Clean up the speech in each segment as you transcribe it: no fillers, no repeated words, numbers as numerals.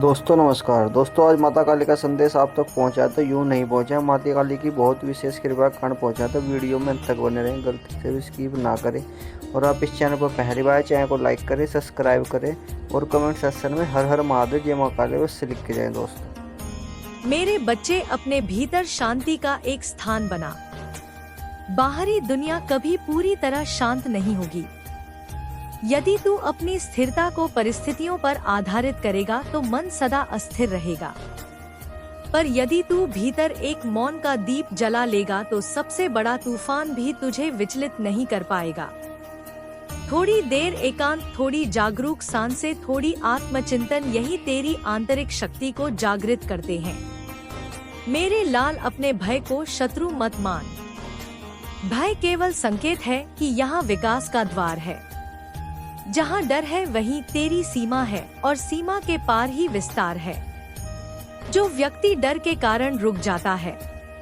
दोस्तों नमस्कार। दोस्तों आज माता काली का संदेश आप तक पहुंचा तो यूं नहीं पहुंचा, माता काली की बहुत विशेष कृपा के कारण पहुंचा। तो वीडियो में अंत तक बने रहें, गलती से भी स्किप ना करें। और आप इस चैनल पर पहली बार चैनल को लाइक करें, सब्सक्राइब करें और कमेंट सेक्शन में हर हर महादेव जय मां काली बस लिख के जाएं। दोस्तों मेरे बच्चे, अपने भीतर शांति का एक स्थान बना। बाहरी दुनिया कभी पूरी तरह शांत नहीं होगी। यदि तू अपनी स्थिरता को परिस्थितियों पर आधारित करेगा तो मन सदा अस्थिर रहेगा। पर यदि तू भीतर एक मौन का दीप जला लेगा तो सबसे बड़ा तूफान भी तुझे विचलित नहीं कर पाएगा। थोड़ी देर एकांत, थोड़ी जागरूक सांसें, थोड़ी आत्मचिंतन, यही तेरी आंतरिक शक्ति को जागृत करते हैं। मेरे लाल, अपने भय को शत्रु मत मान। भय केवल संकेत है कि यहाँ विकास का द्वार है। जहाँ डर है वहीं तेरी सीमा है और सीमा के पार ही विस्तार है। जो व्यक्ति डर के कारण रुक जाता है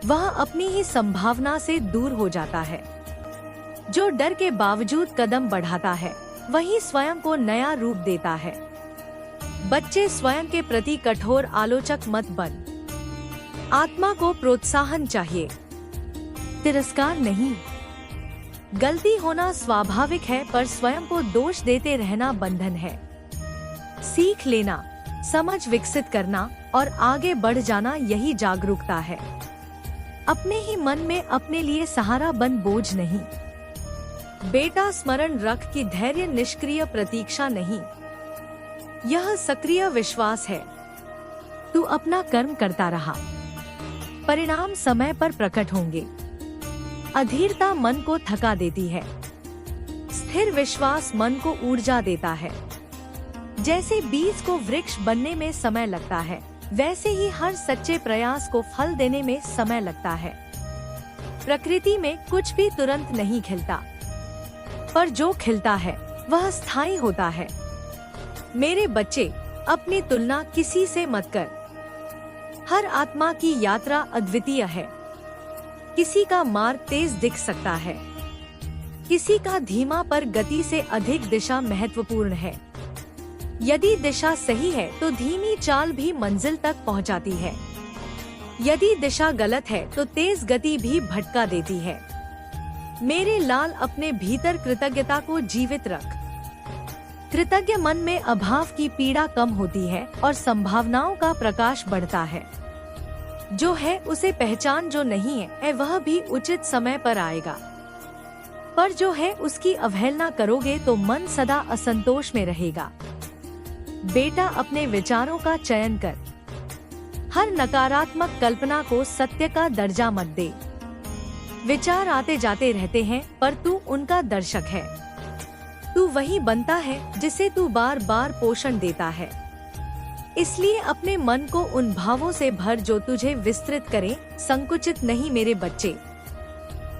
वह अपनी ही संभावना से दूर हो जाता है। जो डर के बावजूद कदम बढ़ाता है वही स्वयं को नया रूप देता है। बच्चे, स्वयं के प्रति कठोर आलोचक मत बन। आत्मा को प्रोत्साहन चाहिए, तिरस्कार नहीं। गलती होना स्वाभाविक है, पर स्वयं को दोष देते रहना बंधन है। सीख लेना, समझ विकसित करना और आगे बढ़ जाना, यही जागरूकता है। अपने ही मन में अपने लिए सहारा बन, बोझ नहीं। बेटा, स्मरण रख कि धैर्य निष्क्रिय प्रतीक्षा नहीं, यह सक्रिय विश्वास है। तू अपना कर्म करता रहा, परिणाम समय पर प्रकट होंगे। अधीरता मन को थका देती है, स्थिर विश्वास मन को ऊर्जा देता है। जैसे बीज को वृक्ष बनने में समय लगता है, वैसे ही हर सच्चे प्रयास को फल देने में समय लगता है। प्रकृति में कुछ भी तुरंत नहीं खिलता, पर जो खिलता है वह स्थायी होता है। मेरे बच्चे, अपनी तुलना किसी से मत कर। हर आत्मा की यात्रा अद्वितीय है। किसी का मार्ग तेज दिख सकता है, किसी का धीमा, पर गति से अधिक दिशा महत्वपूर्ण है। यदि दिशा सही है तो धीमी चाल भी मंजिल तक पहुंचाती है। यदि दिशा गलत है तो तेज गति भी भटका देती है। मेरे लाल, अपने भीतर कृतज्ञता को जीवित रख। कृतज्ञ मन में अभाव की पीड़ा कम होती है और संभावनाओं का प्रकाश बढ़ता है। जो है उसे पहचान, जो नहीं है वह भी उचित समय पर आएगा। पर जो है उसकी अवहेलना करोगे तो मन सदा असंतोष में रहेगा। बेटा, अपने विचारों का चयन कर। हर नकारात्मक कल्पना को सत्य का दर्जा मत दे। विचार आते जाते रहते हैं, पर तू उनका दर्शक है। तू वही बनता है जिसे तू बार बार पोषण देता है। इसलिए अपने मन को उन भावों से भर जो तुझे विस्तृत करें, संकुचित नहीं। मेरे बच्चे,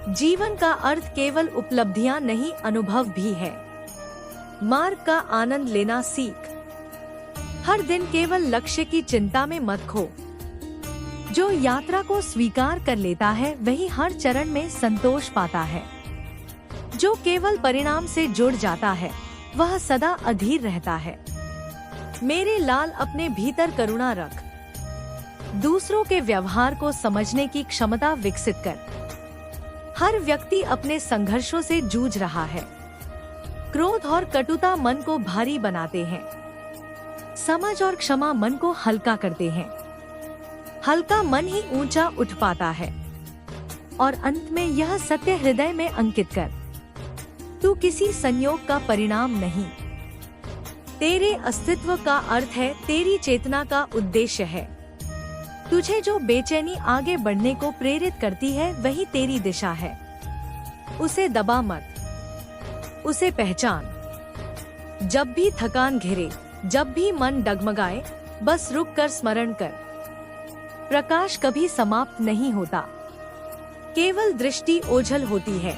जीवन का अर्थ केवल उपलब्धियां नहीं, अनुभव भी है। मार्ग का आनंद लेना सीख। हर दिन केवल लक्ष्य की चिंता में मत खो। जो यात्रा को स्वीकार कर लेता है वही हर चरण में संतोष पाता है। जो केवल परिणाम से जुड़ जाता है वह सदा अधीर रहता है। मेरे लाल, अपने भीतर करुणा रख। दूसरों के व्यवहार को समझने की क्षमता विकसित कर। हर व्यक्ति अपने संघर्षों से जूझ रहा है। क्रोध और कटुता मन को भारी बनाते हैं। समझ और क्षमा मन को हल्का करते हैं। हल्का मन ही ऊंचा उठ पाता है। और अंत में यह सत्य हृदय में अंकित कर, तू किसी संयोग का परिणाम नहीं। तेरे अस्तित्व का अर्थ है, तेरी चेतना का उद्देश्य है। तुझे जो बेचैनी आगे बढ़ने को प्रेरित करती है वही तेरी दिशा है। उसे दबा मत, उसे पहचान। जब भी थकान घिरे, जब भी मन डगमगाए, बस रुक कर स्मरण कर। प्रकाश कभी समाप्त नहीं होता, केवल दृष्टि ओझल होती है।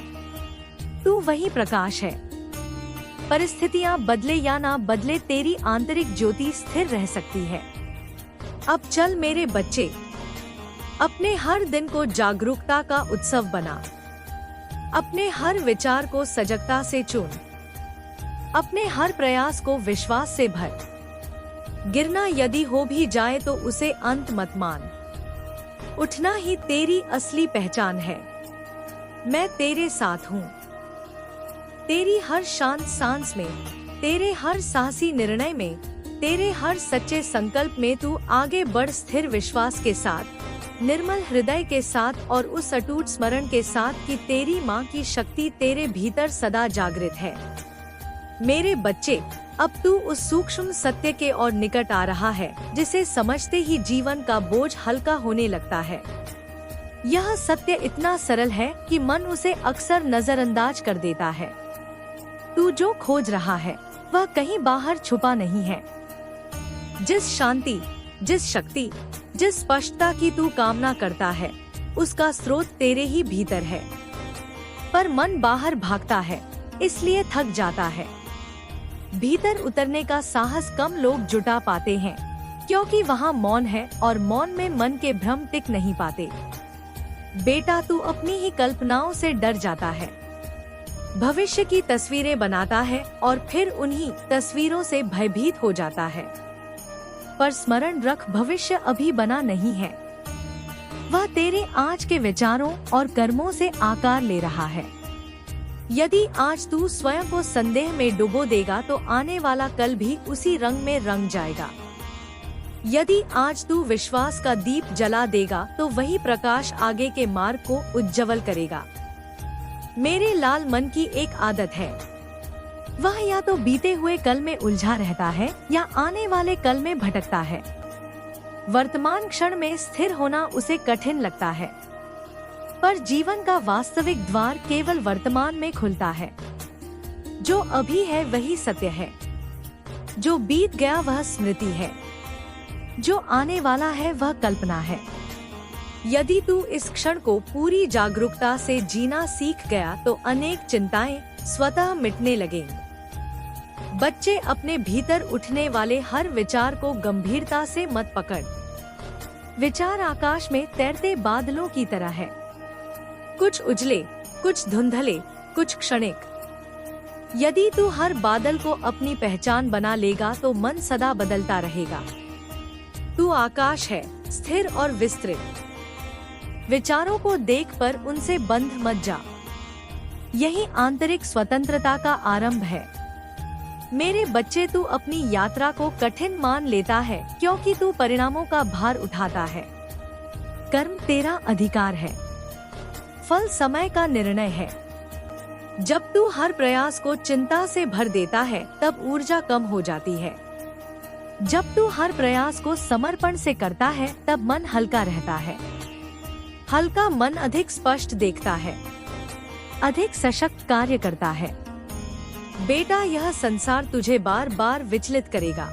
तू वही प्रकाश है। परिस्थितियां बदले या ना बदले, तेरी आंतरिक ज्योति स्थिर रह सकती है। अब चल मेरे बच्चे, अपने हर दिन को जागरूकता का उत्सव बना। अपने हर विचार को सजगता से चुन। अपने हर प्रयास को विश्वास से भर। गिरना यदि हो भी जाए तो उसे अंत मत मान। उठना ही तेरी असली पहचान है। मैं तेरे साथ हूँ। तेरी हर शांत सांस में, तेरे हर साहसी निर्णय में, तेरे हर सच्चे संकल्प में तू आगे बढ़, स्थिर विश्वास के साथ, निर्मल हृदय के साथ और उस अटूट स्मरण के साथ कि तेरी माँ की शक्ति तेरे भीतर सदा जागृत है। मेरे बच्चे, अब तू उस सूक्ष्म सत्य के और निकट आ रहा है जिसे समझते ही जीवन का बोझ हल्का होने लगता है। यह सत्य इतना सरल है कि मन उसे अक्सर नजरअंदाज कर देता है। तू जो खोज रहा है वह कहीं बाहर छुपा नहीं है। जिस शांति, जिस शक्ति, जिस स्पष्टता की तू कामना करता है, उसका स्रोत तेरे ही भीतर है। पर मन बाहर भागता है, इसलिए थक जाता है। भीतर उतरने का साहस कम लोग जुटा पाते हैं, क्योंकि वहाँ मौन है और मौन में मन के भ्रम टिक नहीं पाते। बेटा, तू अपनी ही कल्पनाओं से डर जाता है, भविष्य की तस्वीरें बनाता है और फिर उन्हीं तस्वीरों से भयभीत हो जाता है। पर स्मरण रख, भविष्य अभी बना नहीं है, वह तेरे आज के विचारों और कर्मों से आकार ले रहा है। यदि आज तू स्वयं को संदेह में डुबो देगा तो आने वाला कल भी उसी रंग में रंग जाएगा। यदि आज तू विश्वास का दीप जला देगा तो वही प्रकाश आगे के मार्ग को उज्जवल करेगा। मेरे लाल, मन की एक आदत है, वह या तो बीते हुए कल में उलझा रहता है या आने वाले कल में भटकता है। वर्तमान क्षण में स्थिर होना उसे कठिन लगता है, पर जीवन का वास्तविक द्वार केवल वर्तमान में खुलता है। जो अभी है वही सत्य है, जो बीत गया वह स्मृति है, जो आने वाला है वह कल्पना है। यदि तू इस क्षण को पूरी जागरूकता से जीना सीख गया तो अनेक चिंताएं स्वतः मिटने लगेंगी। बच्चे, अपने भीतर उठने वाले हर विचार को गंभीरता से मत पकड़। विचार आकाश में तैरते बादलों की तरह है, कुछ उजले, कुछ धुंधले, कुछ क्षणिक। यदि तू हर बादल को अपनी पहचान बना लेगा तो मन सदा बदलता रहेगा। तू आकाश है, स्थिर और विस्तृत। विचारों को देख पर उनसे बंध मत जा। यही आंतरिक स्वतंत्रता का आरंभ है। मेरे बच्चे, तू अपनी यात्रा को कठिन मान लेता है क्योंकि तू परिणामों का भार उठाता है। कर्म तेरा अधिकार है, फल समय का निर्णय है। जब तू हर प्रयास को चिंता से भर देता है तब ऊर्जा कम हो जाती है। जब तू हर प्रयास को समर्पण से करता है तब मन हल्का रहता है। हल्का मन अधिक स्पष्ट देखता है, अधिक सशक्त कार्य करता है। बेटा, यह संसार तुझे बार बार विचलित करेगा,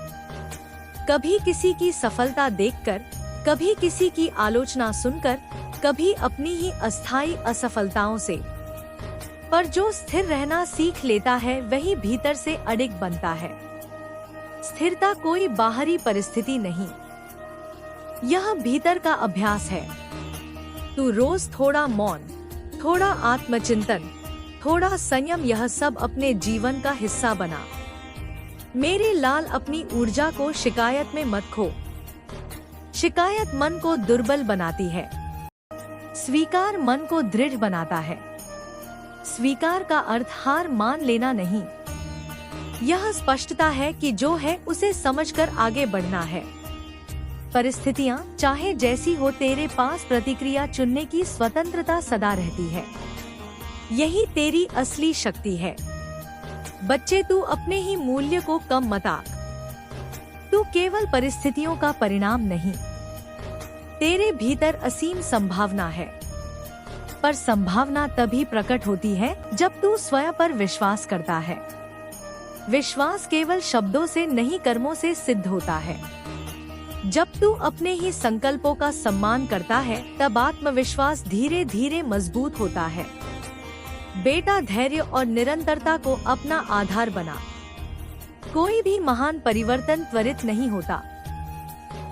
कभी किसी की सफलता देखकर, कभी किसी की आलोचना सुनकर, कभी अपनी ही अस्थायी असफलताओं से। पर जो स्थिर रहना सीख लेता है वही भीतर से अडिग बनता है। स्थिरता कोई बाहरी परिस्थिति नहीं, यह भीतर का अभ्यास है। तू रोज थोड़ा मौन, थोड़ा आत्मचिंतन, थोड़ा संयम, यह सब अपने जीवन का हिस्सा बना। मेरे लाल, अपनी ऊर्जा को शिकायत में मत खो। शिकायत मन को दुर्बल बनाती है, स्वीकार मन को दृढ़ बनाता है। स्वीकार का अर्थ हार मान लेना नहीं, यह स्पष्टता है कि जो है उसे समझकर आगे बढ़ना है। परिस्थितियां चाहे जैसी हो, तेरे पास प्रतिक्रिया चुनने की स्वतंत्रता सदा रहती है। यही तेरी असली शक्ति है। बच्चे, तू अपने ही मूल्य को कम मत आंक। तू केवल परिस्थितियों का परिणाम नहीं, तेरे भीतर असीम संभावना है। पर संभावना तभी प्रकट होती है जब तू स्वयं पर विश्वास करता है। विश्वास केवल शब्दों से नहीं, कर्मों से सिद्ध होता है। जब तू अपने ही संकल्पों का सम्मान करता है तब आत्मविश्वास धीरे धीरे मजबूत होता है। बेटा, धैर्य और निरंतरता को अपना आधार बना। कोई भी महान परिवर्तन त्वरित नहीं होता।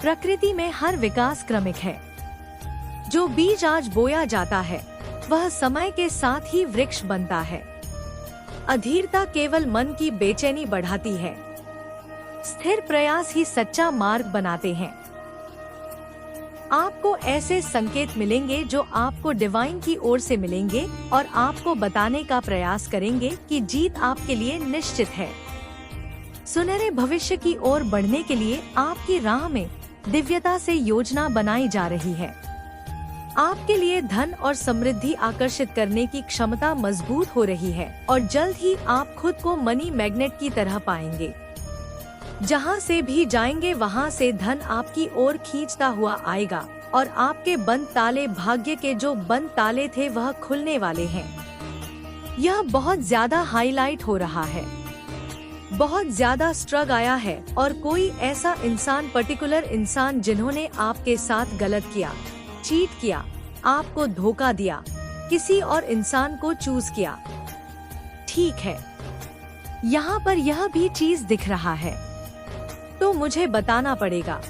प्रकृति में हर विकास क्रमिक है। जो बीज आज बोया जाता है वह समय के साथ ही वृक्ष बनता है। अधीरता केवल मन की बेचैनी बढ़ाती है। स्थिर प्रयास ही सच्चा मार्ग बनाते हैं। आपको ऐसे संकेत मिलेंगे जो आपको डिवाइन की ओर से मिलेंगे और आपको बताने का प्रयास करेंगे कि जीत आपके लिए निश्चित है। सुनहरे भविष्य की ओर बढ़ने के लिए आपकी राह में दिव्यता से योजना बनाई जा रही है। आपके लिए धन और समृद्धि आकर्षित करने की क्षमता मजबूत हो रही है और जल्द ही आप खुद को मनी मैग्नेट की तरह पाएंगे। जहां से भी जाएंगे वहां से धन आपकी ओर खींचता हुआ आएगा और आपके बंद ताले, भाग्य के जो बंद ताले थे वह खुलने वाले हैं। यह बहुत ज्यादा हाईलाइट हो रहा है। बहुत ज्यादा स्ट्रग आया है और कोई ऐसा इंसान, पर्टिकुलर इंसान जिन्होंने आपके साथ गलत किया, चीट किया, आपको धोखा दिया, किसी और इंसान को चूज किया। ठीक है, यहाँ पर यह भी चीज दिख रहा है, तो मुझे बताना पड़ेगा।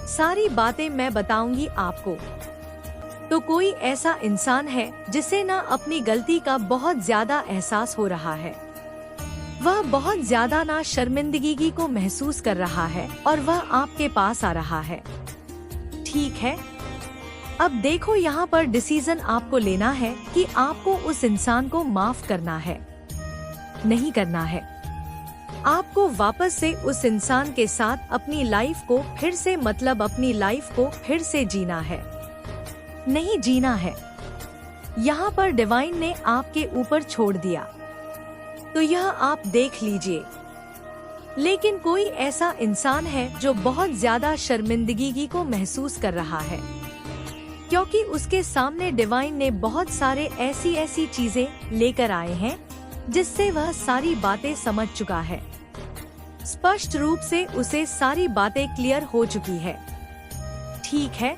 सारी बातें मैं बताऊंगी आपको। तो कोई ऐसा इंसान है जिसे ना अपनी गलती का बहुत ज्यादा एहसास हो रहा है। वह बहुत ज्यादा ना शर्मिंदगी को महसूस कर रहा है और वह आपके पास आ रहा है। ठीक है, अब देखो यहाँ पर डिसीजन आपको लेना है कि आपको उस इंसान को माफ करना है, नहीं करना है। आपको वापस से उस इंसान के साथ अपनी लाइफ को फिर से, मतलब अपनी लाइफ को फिर से जीना है, नहीं जीना है। यहाँ पर डिवाइन ने आपके ऊपर छोड़ दिया, तो यह आप देख लीजिए। लेकिन कोई ऐसा इंसान है जो बहुत ज्यादा शर्मिंदगी को महसूस कर रहा है, क्योंकि उसके सामने डिवाइन ने बहुत सारे ऐसी चीजें लेकर आए हैं जिससे वह सारी बातें समझ चुका है। स्पष्ट रूप से उसे सारी बातें क्लियर हो चुकी है। ठीक है,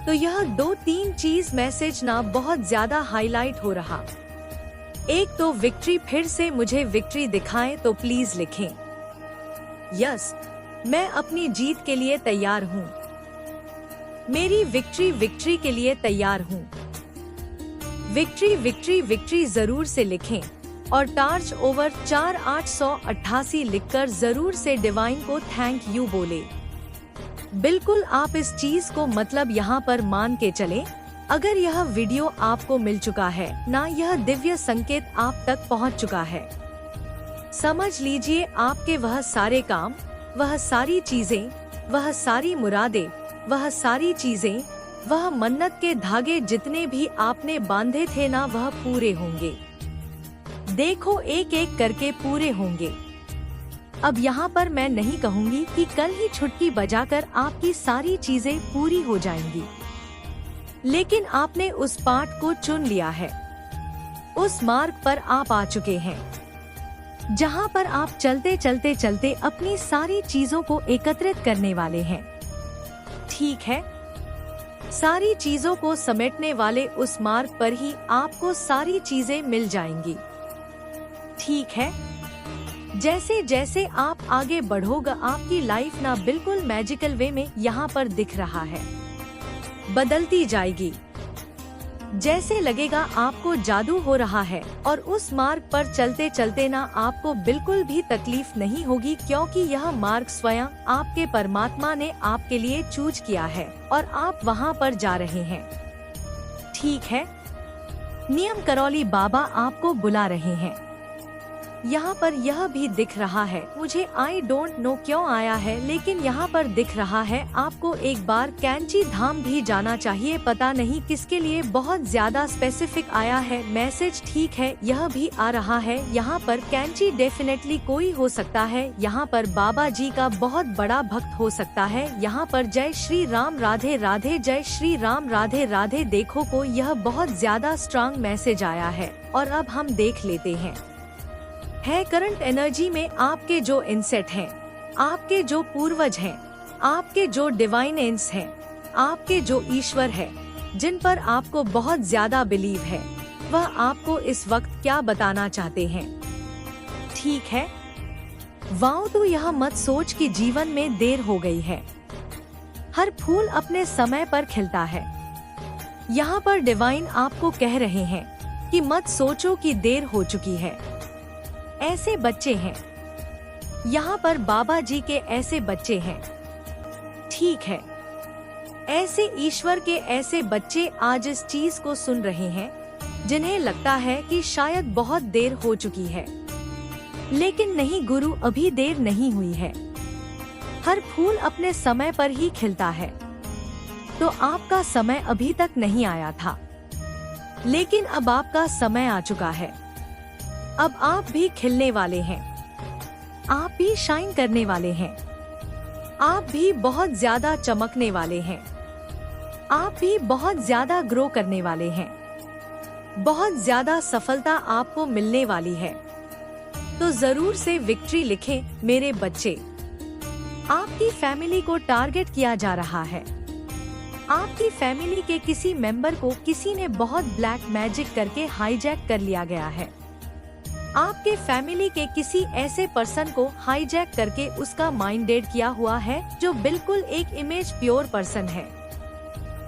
तो यह 2-3 चीज मैसेज ना बहुत ज्यादा हाईलाइट हो रहा। एक तो विक्ट्री, फिर से मुझे विक्ट्री दिखाएं तो प्लीज लिखें यस, मैं अपनी जीत के लिए तैयार हूँ। मेरी विक्ट्री के लिए तैयार हूँ। विक्ट्री जरूर से लिखें और टार्च ओवर 4888 लिखकर जरूर से डिवाइन को थैंक यू बोले। बिल्कुल आप इस चीज को मतलब यहाँ पर मान के चले। अगर यह वीडियो आपको मिल चुका है ना, यह दिव्य संकेत आप तक पहुँच चुका है, समझ लीजिए आपके वह सारे काम, वह सारी चीजें, वह सारी मुरादें, वह सारी चीजें, वह मन्नत के धागे जितने भी आपने बांधे थे ना, वह पूरे होंगे। देखो एक एक करके पूरे होंगे। अब यहाँ पर मैं नहीं कहूँगी कि कल ही छुटकी बजाकर आपकी सारी चीजें पूरी हो जाएंगी, लेकिन आपने उस पाठ को चुन लिया है। उस मार्ग पर आप आ चुके हैं जहाँ पर आप चलते अपनी सारी चीजों को एकत्रित करने वाले हैं। ठीक है, सारी चीजों को समेटने वाले उस मार्ग पर ही आपको सारी चीजें मिल जाएंगी। ठीक है, जैसे जैसे आप आगे बढ़ोगे आपकी लाइफ ना बिल्कुल मैजिकल वे में यहाँ पर दिख रहा है, बदलती जाएगी। जैसे लगेगा आपको जादू हो रहा है और उस मार्ग पर चलते ना आपको बिल्कुल भी तकलीफ नहीं होगी, क्योंकि यह मार्ग स्वयं आपके परमात्मा ने आपके लिए चूज किया है और आप वहां पर जा रहे हैं। ठीक है, नियम करौली बाबा आपको बुला रहे हैं। यहाँ पर यह भी दिख रहा है, मुझे आई डोंट नो क्यों आया है, लेकिन यहाँ पर दिख रहा है आपको एक बार कैंची धाम भी जाना चाहिए। पता नहीं किसके लिए बहुत ज्यादा स्पेसिफिक आया है मैसेज। ठीक है, यह भी आ रहा है। यहाँ पर कैंची डेफिनेटली कोई हो सकता है, यहाँ पर बाबा जी का बहुत बड़ा भक्त हो सकता है। यहाँ पर जय श्री राम, राधे राधे, जय श्री राम, राधे राधे। देखो को यह बहुत ज्यादा स्ट्रांग मैसेज आया है और अब हम देख लेते हैं करंट एनर्जी में आपके जो इनसेट हैं, आपके जो पूर्वज हैं, आपके जो डिवाइन एंस हैं, आपके जो ईश्वर है, जिन पर आपको बहुत ज्यादा बिलीव है, वह आपको इस वक्त क्या बताना चाहते हैं। ठीक है, वाओ, तो यह मत सोच कि जीवन में देर हो गई है। हर फूल अपने समय पर खिलता है। यहाँ पर डिवाइन आपको कह रहे हैं कि मत सोचो कि देर हो चुकी है। ऐसे बच्चे हैं यहाँ पर बाबा जी के ऐसे बच्चे हैं। ठीक है, ऐसे ईश्वर के ऐसे बच्चे आज इस चीज को सुन रहे हैं जिन्हें लगता है कि शायद बहुत देर हो चुकी है, लेकिन नहीं गुरु, अभी देर नहीं हुई है। हर फूल अपने समय पर ही खिलता है। तो आपका समय अभी तक नहीं आया था, लेकिन अब आपका समय आ चुका है। अब आप भी खिलने वाले हैं, आप भी शाइन करने वाले हैं, आप भी बहुत ज्यादा चमकने वाले हैं, आप भी बहुत ज्यादा ग्रो करने वाले हैं, बहुत ज्यादा सफलता आपको मिलने वाली है। तो जरूर से विक्ट्री लिखें मेरे बच्चे। आपकी फैमिली को टारगेट किया जा रहा है। आपकी फैमिली के किसी मेंबर को किसी ने बहुत ब्लैक मैजिक करके हाईजैक कर लिया गया है। आपके फैमिली के किसी ऐसे पर्सन को हाईजैक करके उसका माइंड डेड किया हुआ है जो बिल्कुल एक इमेज प्योर पर्सन है।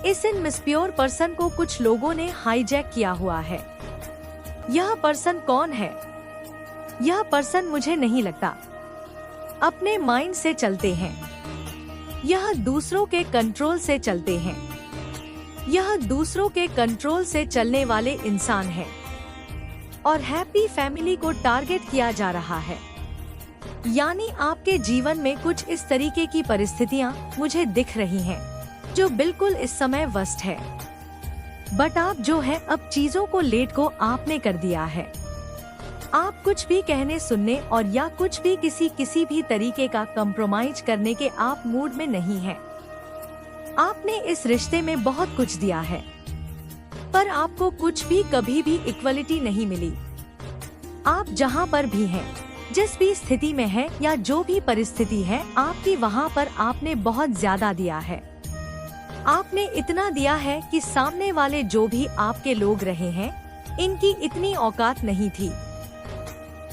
इस मिसप्योर पर्सन को कुछ लोगों ने हाईजैक किया हुआ है। यह पर्सन कौन है? यह पर्सन मुझे नहीं लगता। अपने माइंड से चलते हैं। यह दूसरों के कंट्रोल से चलते हैं। यह दूसरों के कंट्रोल से चलने वाले इंसान हैं। और हैप्पी फैमिली को टारगेट किया जा रहा है। यानी आपके जीवन में कुछ इस तरीके की परिस्थितियां मुझे दिख रही हैं, जो बिल्कुल इस समय वर्स्ट है। बट आप जो है अब चीजों को लेट को आपने कर दिया है। आप कुछ भी कहने सुनने और या कुछ भी किसी भी तरीके का कंप्रोमाइज करने के आप मूड में नहीं हैं। आपने इस रिश्ते में बहुत कुछ दिया है, पर आपको कुछ भी कभी भी इक्वलिटी नहीं मिली। आप जहाँ पर भी हैं, जिस भी स्थिति में है या जो भी परिस्थिति है आपकी, वहाँ पर आपने बहुत ज्यादा दिया है। आपने इतना दिया है कि सामने वाले जो भी आपके लोग रहे हैं, इनकी इतनी औकात नहीं थी।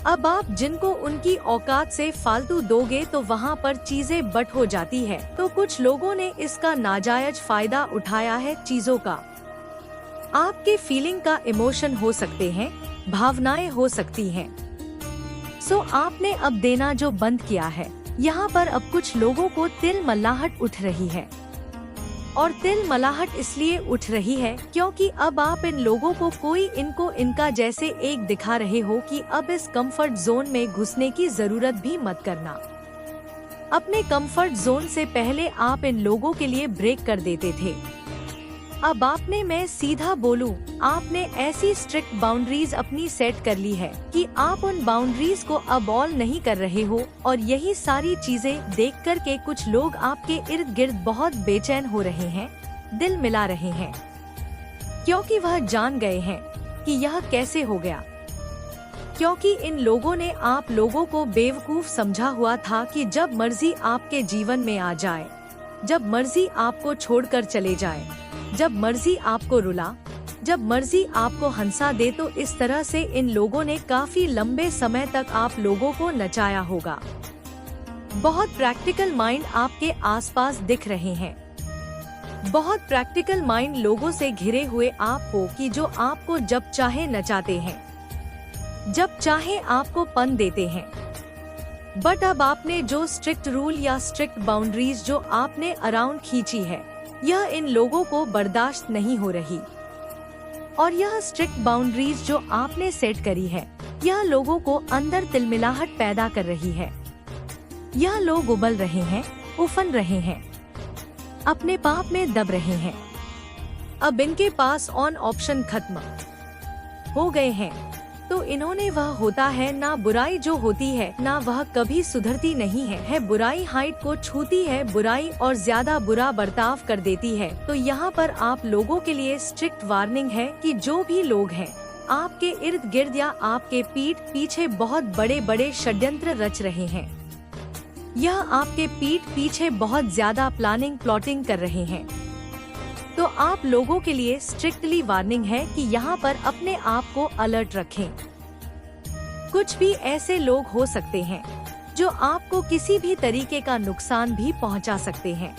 अब आप जिनको उनकी औकात से फालतू दोगे तो वहाँ पर चीजें बट हो जाती है। तो कुछ लोगों ने इसका नाजायज फायदा उठाया है चीजों का। आपके फीलिंग का इमोशन हो सकते हैं, भावनाएं हो सकती हैं। सो आपने अब देना जो बंद किया है। यहाँ पर अब कुछ लोगों को तिलमलाहट उठ रही है। और तिलमलाहट इसलिए उठ रही है क्योंकि अब आप इन लोगों को कोई इनको इनका जैसे एक दिखा रहे हो कि अब इस कंफर्ट जोन में घुसने की जरूरत भी मत करना। अपने कंफर्ट जोन से पहले आप इन लोगों के लिए ब्रेक कर देते थे। अब आपने, मैं सीधा बोलूं, आपने ऐसी स्ट्रिक्ट बाउंड्रीज अपनी सेट कर ली है कि आप उन बाउंड्रीज को अब ऑल नहीं कर रहे हो। और यही सारी चीजें देख कर के कुछ लोग आपके इर्द गिर्द बहुत बेचैन हो रहे हैं, दिल मिला रहे हैं, क्योंकि वह जान गए हैं कि यह कैसे हो गया। क्योंकि इन लोगों ने आप लोगों को बेवकूफ समझा हुआ था कि जब मर्जी आपके जीवन में आ जाए, जब मर्जी आपको छोड़कर चले जाए, जब मर्जी आपको रुला, जब मर्जी आपको हंसा दे, तो इस तरह से इन लोगों ने काफी लंबे समय तक आप लोगों को नचाया होगा। बहुत प्रैक्टिकल माइंड आपके आसपास दिख रहे हैं। बहुत प्रैक्टिकल माइंड लोगों से घिरे हुए आपको कि जो आपको जब चाहे नचाते हैं, जब चाहे आपको पन देते हैं। बट अब आपने जो स्ट्रिक्ट रूल या स्ट्रिक्ट बाउंड्रीज जो आपने अराउंड खींची है, यह इन लोगों को बर्दाश्त नहीं हो रही। और यह स्ट्रिक्ट बाउंड्रीज जो आपने सेट करी है, यह लोगों को अंदर तिलमिलाहट पैदा कर रही है। यह लोग उबल रहे हैं, उफन रहे हैं, अपने पाप में दब रहे हैं। अब इनके पास ऑन ऑप्शन खत्म हो गए हैं। तो इन्होंने, वह होता है ना बुराई जो होती है ना वह कभी सुधरती नहीं है बुराई हाइट को छूती है, बुराई और ज्यादा बुरा बर्ताव कर देती है। तो यहाँ पर आप लोगों के लिए स्ट्रिक्ट वार्निंग है कि जो भी लोग हैं आपके इर्द गिर्द या आपके पीठ पीछे बहुत बड़े बड़े षड्यंत्र रच रहे हैं। यह आपके पीठ पीछे बहुत ज्यादा प्लानिंग प्लॉटिंग कर रहे हैं। तो आप लोगों के लिए स्ट्रिक्टली वार्निंग है कि यहाँ पर अपने आप को अलर्ट रखें। कुछ भी ऐसे लोग हो सकते हैं जो आपको किसी भी तरीके का नुकसान भी पहुँचा सकते हैं।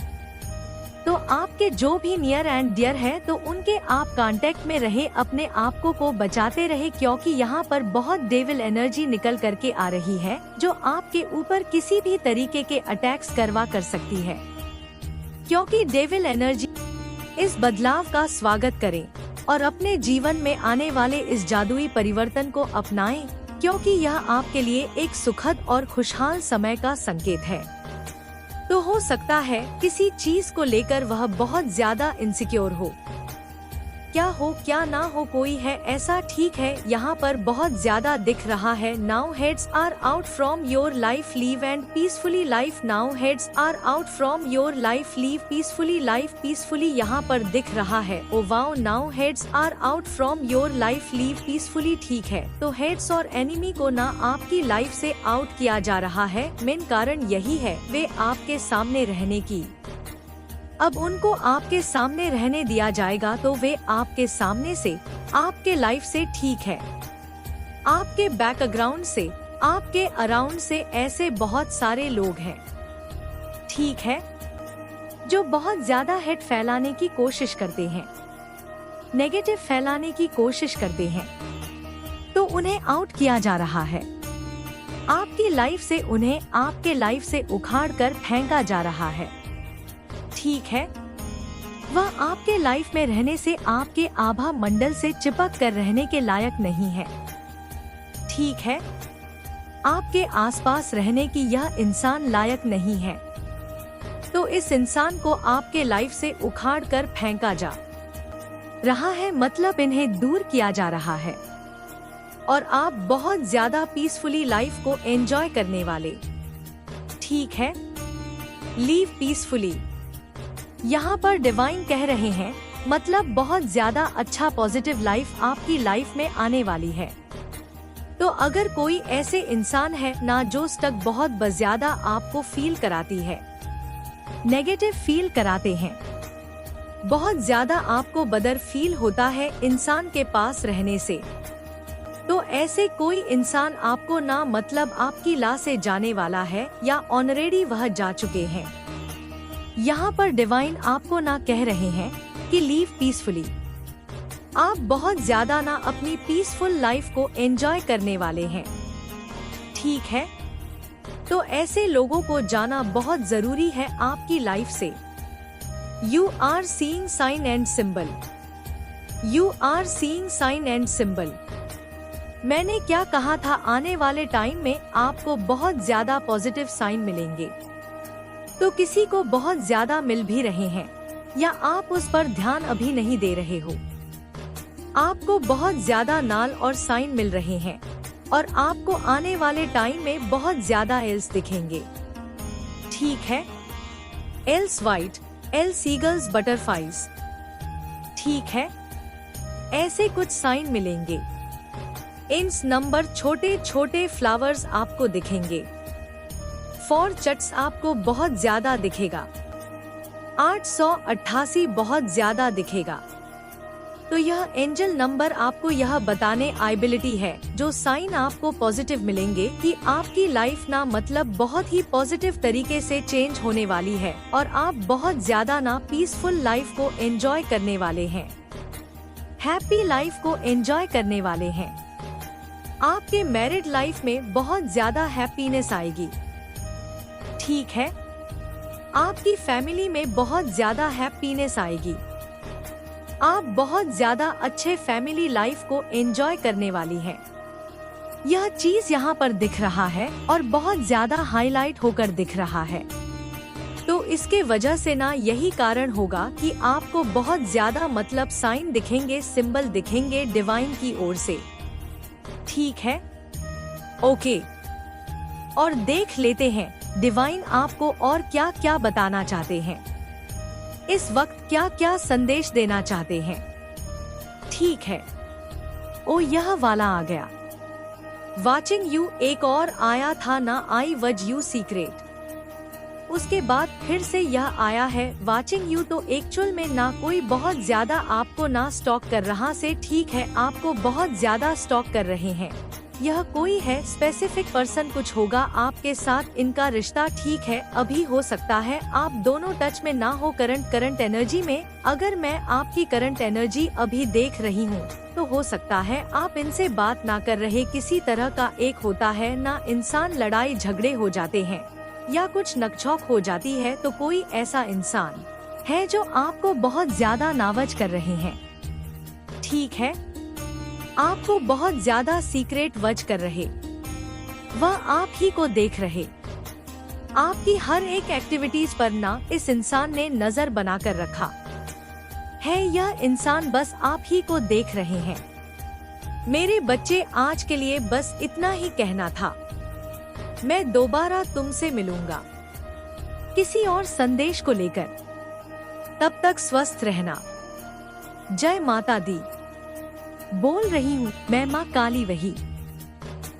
तो आपके जो भी नियर एंड डियर है तो उनके आप कांटेक्ट में रहे, अपने आप को बचाते रहे, क्योंकि यहाँ पर बहुत डेविल एनर्जी निकल करके आ रही है जो आपके ऊपर किसी भी तरीके के अटैक्स करवा कर सकती है। क्योंकि डेविल एनर्जी, इस बदलाव का स्वागत करें और अपने जीवन में आने वाले इस जादुई परिवर्तन को अपनाएं, क्योंकि यह आपके लिए एक सुखद और खुशहाल समय का संकेत है। तो हो सकता है किसी चीज को लेकर वह बहुत ज्यादा इनसिक्योर हो, क्या हो क्या ना हो कोई है ऐसा, ठीक है, यहाँ पर बहुत ज्यादा दिख रहा है। Now heads are out from your life, live and peacefully life. Now heads are out from your life, live peacefully life, peacefully यहाँ पर दिख रहा है। Oh wow, now heads are out from your life, live peacefully, ठीक है। तो heads और enemy को ना आपकी लाइफ से आउट किया जा रहा है। मेन कारण यही है वे आपके सामने रहने की, अब उनको आपके सामने रहने दिया जाएगा तो वे आपके सामने से, आपके लाइफ से, ठीक है, आपके बैकग्राउंड से, आपके अराउंड से ऐसे बहुत सारे लोग हैं, ठीक है, जो बहुत ज्यादा हेट फैलाने की कोशिश करते हैं, नेगेटिव फैलाने की कोशिश करते हैं, तो उन्हें आउट किया जा रहा है। आपकी लाइफ से उन्हें आपके लाइफ से उखाड़ कर फेंका जा रहा है, ठीक है। वह आपके लाइफ में रहने से, आपके आभा मंडल से चिपक कर रहने के लायक नहीं है, ठीक है। आपके आसपास रहने की यह इंसान लायक नहीं है, तो इस इंसान को आपके लाइफ से उखाड़ कर फेंका जा रहा है, मतलब इन्हें दूर किया जा रहा है और आप बहुत ज्यादा पीसफुली लाइफ को एंजॉय करने वाले, ठीक है। लीव पीसफुली, यहाँ पर डिवाइन कह रहे हैं, मतलब बहुत ज्यादा अच्छा पॉजिटिव लाइफ आपकी लाइफ में आने वाली है। तो अगर कोई ऐसे इंसान है ना जो स्टक बहुत ज्यादा आपको फील कराती है, नेगेटिव फील कराते हैं, बहुत ज्यादा आपको बदर फील होता है इंसान के पास रहने से, तो ऐसे कोई इंसान आपको ना मतलब आपकी ला से जाने वाला है या ऑलरेडी वह जा चुके हैं। यहाँ पर डिवाइन आपको ना कह रहे हैं कि लीव पीसफुली, आप बहुत ज्यादा ना अपनी पीसफुल लाइफ को एंजॉय करने वाले हैं, ठीक है। तो ऐसे लोगों को जाना बहुत जरूरी है आपकी लाइफ से। You are seeing sign and symbol, you are seeing sign and symbol. मैंने क्या कहा था, आने वाले टाइम में आपको बहुत ज्यादा पॉजिटिव साइन मिलेंगे, तो किसी को बहुत ज्यादा मिल भी रहे हैं या आप उस पर ध्यान अभी नहीं दे रहे हो, आपको बहुत ज्यादा नाल और साइन मिल रहे हैं और आपको आने वाले टाइम में बहुत ज्यादा एल्स दिखेंगे, ठीक है। Else white, else eagles, butterflies, ठीक है, ऐसे कुछ साइन मिलेंगे। इंस नंबर, छोटे छोटे फ्लावर्स आपको दिखेंगे। फॉर चट्स आपको बहुत ज्यादा दिखेगा। 888 बहुत ज्यादा दिखेगा। तो यह एंजल नंबर आपको यह बताने एबिलिटी है, जो साइन आपको पॉजिटिव मिलेंगे कि आपकी लाइफ ना मतलब बहुत ही पॉजिटिव तरीके से चेंज होने वाली है और आप बहुत ज्यादा ना पीसफुल लाइफ को एंजॉय करने वाले हैं, हैप्पी लाइफ को एंजॉय करने वाले हैं। आपके मैरिड लाइफ में बहुत ज्यादा हैप्पीनेस आएगी, ठीक है। आपकी फैमिली में बहुत ज्यादा हैप्पीनेस आएगी, आप बहुत ज्यादा अच्छे फैमिली लाइफ को एंजॉय करने वाली हैं। यह चीज यहाँ पर दिख रहा है और बहुत ज्यादा हाईलाइट होकर दिख रहा है, तो इसके वजह से ना यही कारण होगा कि आपको बहुत ज्यादा मतलब साइन दिखेंगे, सिंबल दिखेंगे डिवाइन की ओर से, ठीक है। ओके, और देख लेते हैं डिवाइन आपको और क्या क्या बताना चाहते हैं, इस वक्त क्या क्या संदेश देना चाहते हैं, ठीक है। ओ, यह वाला आ गया, वाचिंग यू एक और आया था ना, आई वज यू सीक्रेट। उसके बाद फिर से यह आया है वाचिंग यू, तो एक्चुअल में ना कोई बहुत ज्यादा आपको ना स्टॉक कर रहा से, ठीक है, आपको बहुत ज्यादा स्टॉक कर रहे हैं, यह कोई है स्पेसिफिक पर्सन कुछ होगा आपके साथ, इनका रिश्ता ठीक है, अभी हो सकता है आप दोनों टच में ना हो करंट एनर्जी में। अगर मैं आपकी करंट एनर्जी अभी देख रही हूँ तो हो सकता है आप इनसे बात ना कर रहे, किसी तरह का एक होता है ना इंसान, लड़ाई झगड़े हो जाते हैं या कुछ नकझोंक हो जाती है, तो कोई ऐसा इंसान है जो आपको बहुत ज्यादा नावज कर रहे हैं। ठीक है, आपको बहुत ज्यादा सीक्रेट वज कर रहे, वह आप ही को देख रहे, आपकी हर एक एक्टिविटीज पर ना इस इंसान ने नजर बनाकर रखा है। यह इंसान बस आप ही को देख रहे हैं। मेरे बच्चे, आज के लिए बस इतना ही कहना था। मैं दोबारा तुमसे मिलूंगा किसी और संदेश को लेकर। तब तक स्वस्थ रहना। जय माता दी। बोल रही हूँ मैं माँ काली, वही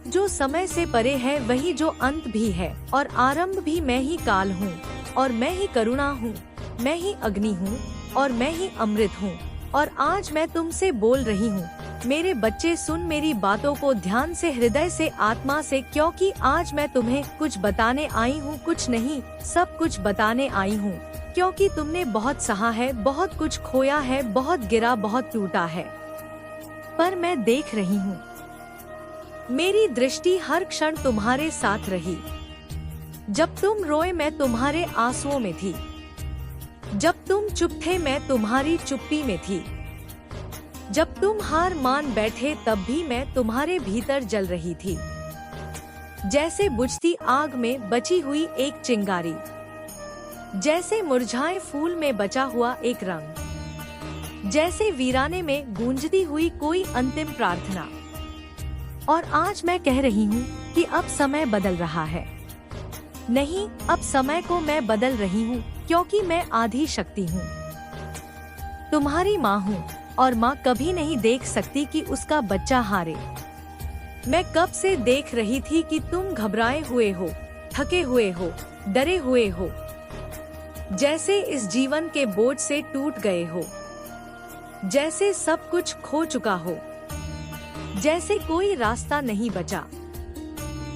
जो समय से परे है, वही जो अंत भी है और आरंभ भी। मैं ही काल हूँ और मैं ही करुणा हूँ, मैं ही अग्नि हूँ और मैं ही अमृत हूँ। और आज मैं तुमसे बोल रही हूँ। मेरे बच्चे, सुन मेरी बातों को ध्यान से, हृदय से, आत्मा से, क्योंकि आज मैं तुम्हें कुछ बताने आई हूँ। कुछ नहीं, सब कुछ बताने आई हूँ, क्योंकि तुमने बहुत सहा है, बहुत कुछ खोया है, बहुत गिरा, बहुत टूटा है, पर मैं देख रही हूँ। मेरी दृष्टि हर क्षण तुम्हारे साथ रही। जब तुम रोए मैं तुम्हारे आंसुओं में थी, जब तुम चुप थे मैं तुम्हारी चुप्पी में थी, जब तुम हार मान बैठे तब भी मैं तुम्हारे भीतर जल रही थी। जैसे बुझती आग में बची हुई एक चिंगारी, जैसे मुरझाए फूल में बचा हुआ एक रंग, जैसे वीराने में गूंजती हुई कोई अंतिम प्रार्थना। और आज मैं कह रही हूँ कि अब समय बदल रहा है। नहीं, अब समय को मैं बदल रही हूँ, क्योंकि मैं आधी शक्ति हूँ, तुम्हारी माँ हूँ। और माँ कभी नहीं देख सकती कि उसका बच्चा हारे। मैं कब से देख रही थी कि तुम घबराए हुए हो, थके हुए हो, डरे हुए हो, जैसे इस जीवन के बोझ से टूट गए हो, जैसे सब कुछ खो चुका हो, जैसे कोई रास्ता नहीं बचा,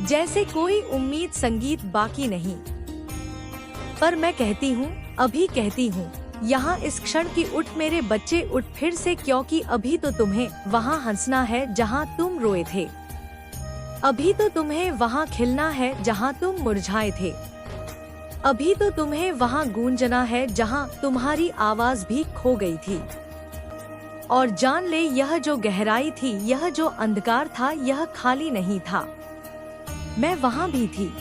जैसे कोई उम्मीद संगीत बाकी नहीं। पर मैं कहती हूँ, अभी कहती हूँ, यहाँ इस क्षण की उठ मेरे बच्चे, उठ फिर से, क्योंकि अभी तो तुम्हें वहाँ हंसना है जहाँ तुम रोए थे। अभी तो तुम्हें वहाँ खिलना है जहाँ तुम मुरझाए थे। अभी तो तुम्हें वहाँ गूंजना है जहाँ तुम्हारी आवाज भी खो गई थी। और जान ले, यह जो गहराई थी, यह जो अंधकार था, यह खाली नहीं था। मैं वहाँ भी थी,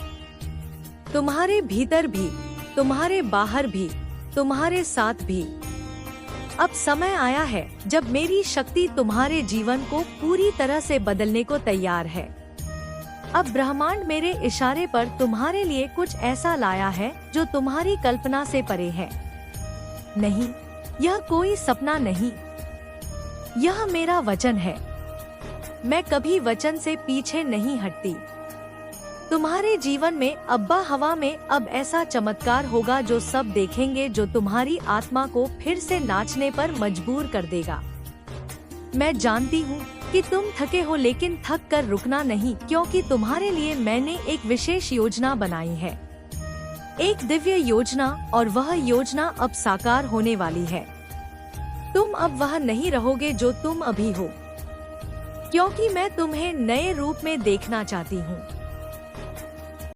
तुम्हारे भीतर भी, तुम्हारे बाहर भी, तुम्हारे साथ भी। अब समय आया है जब मेरी शक्ति तुम्हारे जीवन को पूरी तरह से बदलने को तैयार है। अब ब्रह्मांड मेरे इशारे पर तुम्हारे लिए कुछ ऐसा लाया है जो तुम्हारी कल्पना से परे है। नहीं, यह कोई सपना नहीं, यह मेरा वचन है। मैं कभी वचन से पीछे नहीं हटती। तुम्हारे जीवन में, अब्बा हवा में, अब ऐसा चमत्कार होगा जो सब देखेंगे, जो तुम्हारी आत्मा को फिर से नाचने पर मजबूर कर देगा। मैं जानती हूँ कि तुम थके हो, लेकिन थक कर रुकना नहीं, क्योंकि तुम्हारे लिए मैंने एक विशेष योजना बनाई है, एक दिव्य योजना, और वह योजना अब साकार होने वाली है। तुम अब वह नहीं रहोगे जो तुम अभी हो, क्योंकि मैं तुम्हें नए रूप में देखना चाहती हूँ।